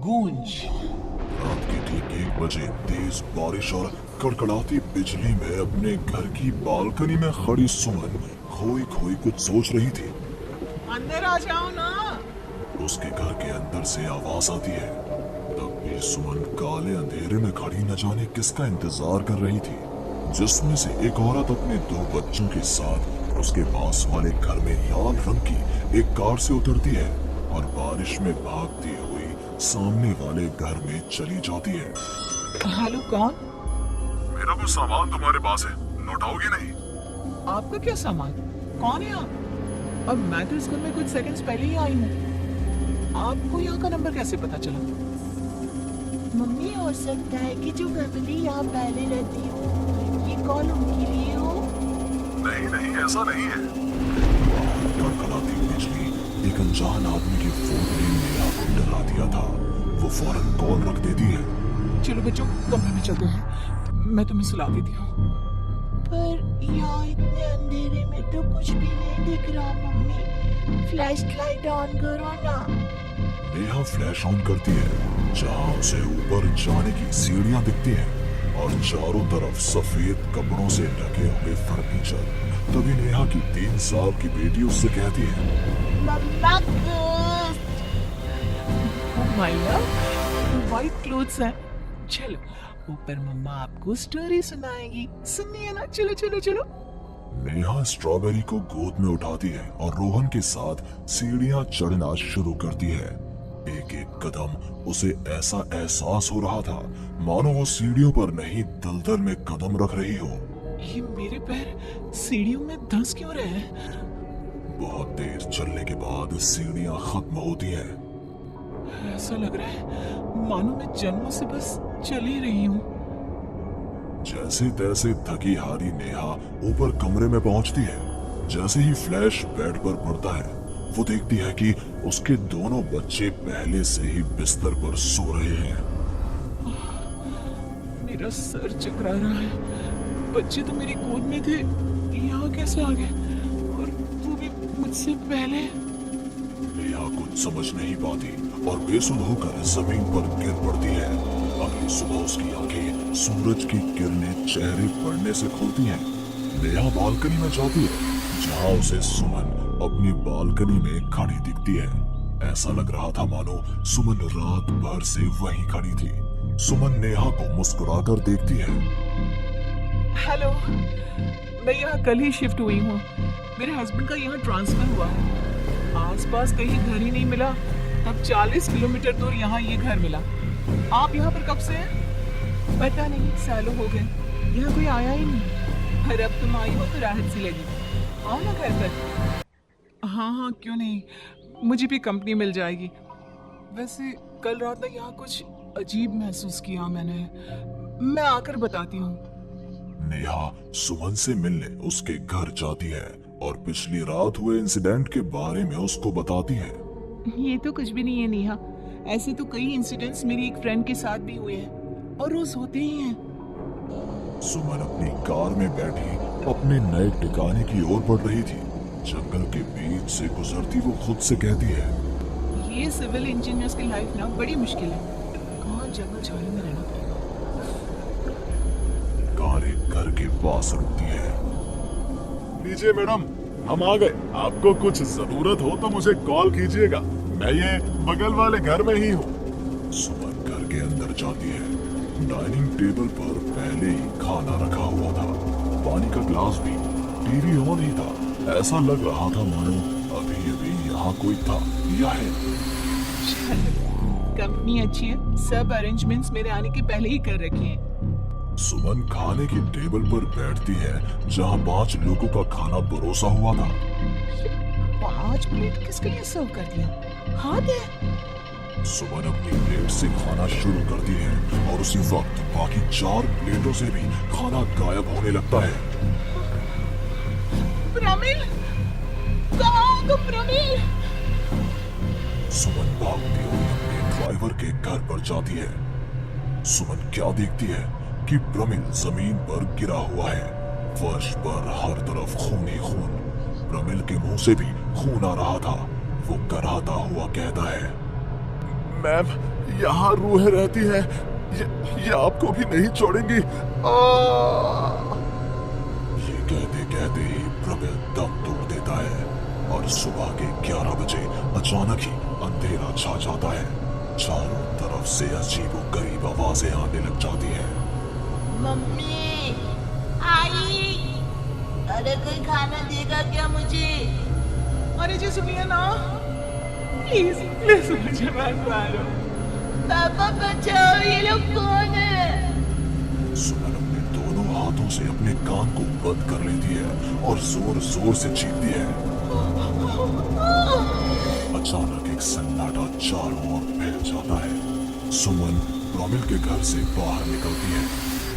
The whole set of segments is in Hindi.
गूंज। रात के ठीक 1 बजे तेज बारिश और कड़कड़ाती बिजली में अपने घर की बालकनी में खड़ी सुमन खोई खोई कुछ सोच रही थी। अंदर आ जाओ ना। उसके घर के अंदर से आवाज आती है। तब भी सुमन काले अंधेरे में खड़ी न जाने किसका इंतजार कर रही थी, जिसमें से एक औरत अपने 2 बच्चों के साथ उसके पास वाले घर में लाल रंग की एक कार से उतरती है और बारिश में भागती हुई सामने वाले घर में चली जाती है। हेलो, कौन? मेरा कुछ सामान तुम्हारे पास है, लौटाओगे नहीं? आपका क्या सामान? कौन है आप? अब मैं तो स्कूल में कुछ सेकंड्स पहले ही आई हूँ। आपको यहाँ का नंबर कैसे पता चला? मम्मी, हो सकता है कि जो फैमिली यहाँ पहले रहती हो, ये कॉल उनके लिए हो। नहीं नहीं, ऐसा नहीं है। कड़कड़ाती बिजली एक अनजान आदमी के फोन ने नेहा को डरा दिया था। वो फौरन कॉल रख देती है। चलो बच्चों, कमरे में चलते हैं, मैं तुम्हें सुला देती हूँ। पर यहाँ इतने अंधेरे में तो कुछ भी नहीं दिख रहा मम्मी। फ्लैश लाइट ऑन करो ना। नेहा फ्लैश ऑन करती है, जहाँ उसे ऊपर जाने की सीढ़ियाँ दिखती हैं और चारों तरफ सफेद कपड़ों से ढके हुए फर्नीचर। तभी नेहा की 3 साल की बेटी उससे कहती है, मम्मा माय लव, व्हाइट क्लोथ्स हैं। चलो ऊपर, मम्मा आपको स्टोरी सुनाएगी, सुनिए ना। चलो चलो चलो। नेहा स्ट्रॉबेरी को गोद में उठाती है और रोहन के साथ सीढ़ियां चढ़ना शुरू करती है। एक एक कदम उसे ऐसा एहसास हो रहा था मानो वो सीढ़ियों पर नहीं दलदल में कदम रख रही हो। ये मेरे पैर सीढ़ियों में धंस क्यों रहे हैं? बहुत देर चलने के बाद सीढ़ियां खत्म होती हैं। ऐसा लग रहा है मानो मैं जन्मों से बस चल ही रही हूँ। जैसे तैसे थकी हारी नेहा ऊपर कमरे में पहुंचती है। जैसे ही फ्लैश बेड पर पड़ता है, वो देखती है कि उसके दोनों बच्चे पहले से ही बिस्तर पर सो रहे हैं। मेरा सर चकरा रहा है। बच्चे तो मेरी गोद में थे, यहाँ कैसे आ गए? और वो भी मुझसे पहले। नेहा कुछ समझ नहीं पाती और बेसुध होकर जमीन पर गिर पड़ती है। अगली सुबह उसकी आंखें सूरज की किरणें चेहरे पड़ने से खुलती हैं। नेहा बालकनी में जाती है, जहाँ उसे सुमन अपनी बालकनी में खड़ी दिखती है। ऐसा लग रहा था मानो सुमन रात भर से वहीं खड़ी थी। सुमन नेहा को मुस्कुराकर देखती है। हेलो, मैं यहाँ कल ही शिफ्ट हुई हूँ। मेरे हस्बैंड का यहाँ ट्रांसफर हुआ है। आसपास कहीं घर ही नहीं मिला, तब 40 किलोमीटर दूर यहाँ ये घर मिला। आप यहाँ पर कब से हैं? पता नहीं, सालों हो गए, यहाँ कोई आया ही नहीं। पर अब तुम आई हो तो राहत सी लगी। आओ ना घर पर। हाँ हाँ, क्यों नहीं, मुझे भी कंपनी मिल जाएगी। वैसे कल रात ना यहाँ कुछ अजीब महसूस किया मैंने। मैं आकर बताती हूँ। नेहा सुमन से मिलने उसके घर जाती है और पिछली रात हुए इंसिडेंट के बारे में उसको बताती है। ये तो कुछ भी नहीं है नेहा, ऐसे तो कई इंसिडेंट्स मेरी एक फ्रेंड के साथ भी हुए हैं और रोज होते ही हैं। सुमन अपनी कार में बैठी अपने नए ठिकाने की ओर बढ़ रही थी। जंगल के बीच से गुजरती वो खुद से कहती है, ये सिविल इंजीनियर्स की लाइफ ना बड़ी मुश्किल है। कहाँ जंगल झाड़ी में रहना। कार एक घर के पास रुकती है। लीजिए मैडम, हम आ गए। आपको कुछ जरूरत हो तो मुझे कॉल कीजिएगा, मैं ये बगल वाले घर में ही हूँ। सुमन घर के अंदर जाती है। डाइनिंग टेबल पर पहले ही खाना रखा हुआ था, पानी का ग्लास भी, टीवी ऑन ही था। ऐसा लग रहा था मानो अभी अभी यहाँ कोई था या है। कंपनी अच्छी है, सब अरेंजमेंट्स मेरे आने के पहले ही कर रखे हैं। सुमन खाने की टेबल पर बैठती है, जहाँ 5 लोगों का खाना परोसा हुआ था। 5 प्लेट किसके लिए सर्व कर दिया? हाथ है। सुमन अपनी प्लेट से खाना शुरू करती है और उसी वक्त बाकी 4 प्लेटों से भी खाना गायब होने लगता है। प्रमिल, कहाँ हो तुम प्रमिल? सुमन भागती हुई अपने ड्राइवर के घर पर जाती है। सुमन क्या देखती है कि प्रमिल जमीन पर गिरा हुआ है। फर्श पर हर तरफ खून ही खून। प्रमिल के मुंह से भी खून आ रहा था। वो कराहता हुआ कहता है, मैम, यहाँ रूहें रहती हैं, ये आपको भी नहीं छोड़ेंगी। ये कहते कहते ही प्रमिल दम तोड़ देता है और सुबह के 11 बजे अचानक ही अंधेरा छा जाता है। चारों तरफ से अजीबोगरीब आवाजें आने लग जाती हैं। मम्मी, आई, अरे कोई खाना देगा क्या मुझे? अरे जी सुनिए ना, प्लीज प्लीज मुझे मत मारो। पापा बचाओ, ये लोग कौन है? सुमन अपने दोनों हाथों से अपने कान को बंद कर लेती है और जोर जोर से चीखती है। अचानक एक सन्नाटा चारों ओर फैल जाता है। सुमन प्रमिल के घर से बाहर निकलती है।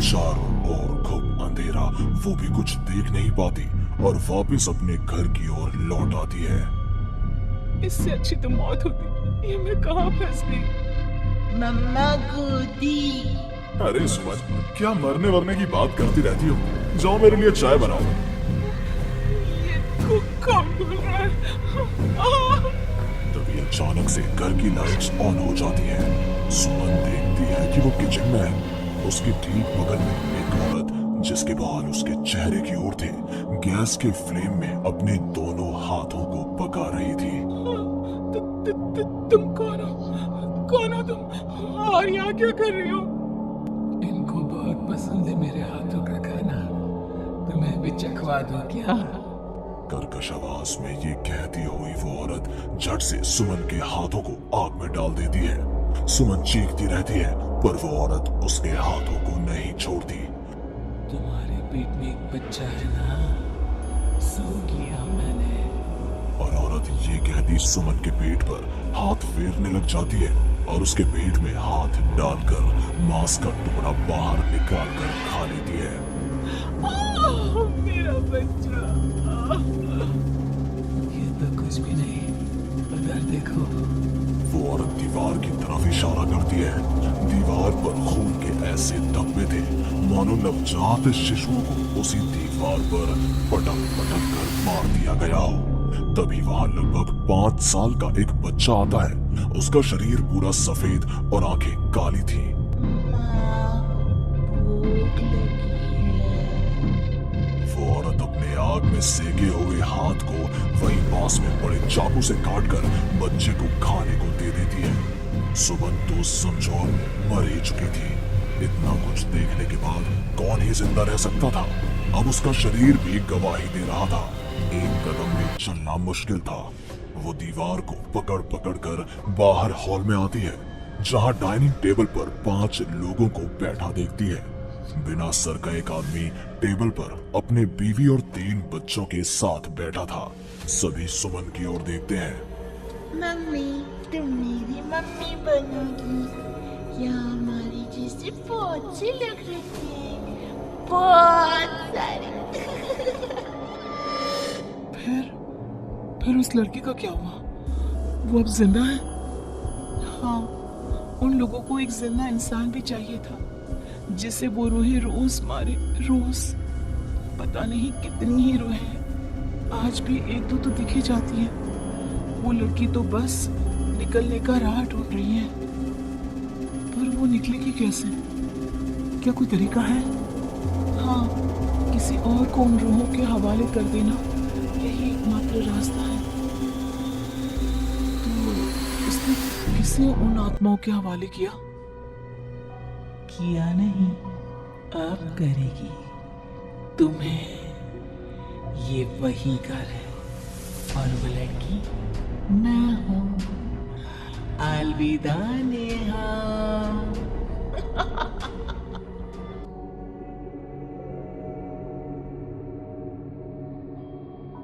चारों ओर खूब अंधेरा, वो भी कुछ देख नहीं पाती और वापस अपने घर की ओर लौट आती है। इससे अच्छी तो मौत होती, ये मैं कहाँ फंस गई। मम्मा गोदी। अरे सुमन, क्या मरने वरने की बात करती रहती हो? जाओ मेरे लिए चाय बनाओ। ये कौन बोल रहा है? तभी अचानक से घर की लाइट्स ऑन हो जाती है। सुमन देखती है कि वो किचन में है। उसके ठीक बगल में एक औरत, जिसके बाल उसके चेहरे की ओर थे, गैस के फ्लेम में अपने दोनों हाथों को पका रही थी। तुम कौन हो? कौन हो तुम? और यहाँ क्या कर रही हो? इनको बहुत पसंद है मेरे हाथों का खाना, तुम्हें भी चखवा दूं क्या? कर्कश आवाज में ये कहती हुई वो औरत झट से सुमन के हाथों को आग में डाल देती है। सुमन चीखती रहती है, पर वो औरत उसके हाथों को नहीं छोड़ती। तुम्हारे पेट में एक बच्चा है ना, सो किया मैंने। और औरत ये कहती सुमन के पेट पर हाथ फेरने लग जाती है और उसके पेट में हाथ डालकर मांस का टुकड़ा बाहर निकाल कर खा लेती है। मेरा बच्चा। ये तो कुछ भी नहीं, उधर देखो। वो औरत दीवार की तरफ इशारा करती है। दीवार पर खून के ऐसे धब्बे थे मानो नवजात शिशुओं को उसी दीवार पर पटक पटक कर मार दिया गया हो। तभी वहां लगभग 5 साल का एक बच्चा आता है। उसका शरीर पूरा सफेद और आंखें काली थी। माँ, भूख लगी है। वो औरत अपने आग में सेके हुए हाथ को वहीं पास में पड़े चाकू से काटकर बच्चे को खाने को दे देती है। सुमन तो समझो मर ही चुकी थी। इतना कुछ देखने के बाद कौन ही जिंदा रह सकता था? अब उसका शरीर भी गवाही दे रहा था। एक कदम में चलना मुश्किल था। वो दीवार को पकड़ पकड़ कर बाहर हॉल में आती है, जहां डाइनिंग टेबल पर 5 लोगों को बैठा देखती है। बिना सर का एक आदमी टेबल पर अपने बीवी और 3 बच्चों के साथ बैठा था। सभी सुमन की ओर देखते हैं। मम्मी, तुम मेरी मम्मी बनोगी या हमारी जैसे बहुत से लग रहे हैं, बहुत सारे। फिर उस लड़की का क्या हुआ? वो अब जिंदा है? हाँ, उन लोगों को एक जिंदा इंसान भी चाहिए था, जिसे वो रूहें रोज मारे, रोज। पता नहीं कितनी ही रूहें हैं। आज भी 1-2 तो दिखी जाती हैं। वो लड़की तो बस निकलने का राह ढूंढ रही है, पर वो निकलेगी कैसे? क्या कोई तरीका है? हाँ, किसी और को उन रूहों के हवाले कर देना यही एकमात्र रास्ता है। तो उसने किसे उन आत्माओं के हवाले किया? किया नहीं, अब करेगी। तुम्हें ये वही घर है और वो लड़की मैं हूँ। अलविदा नेहा।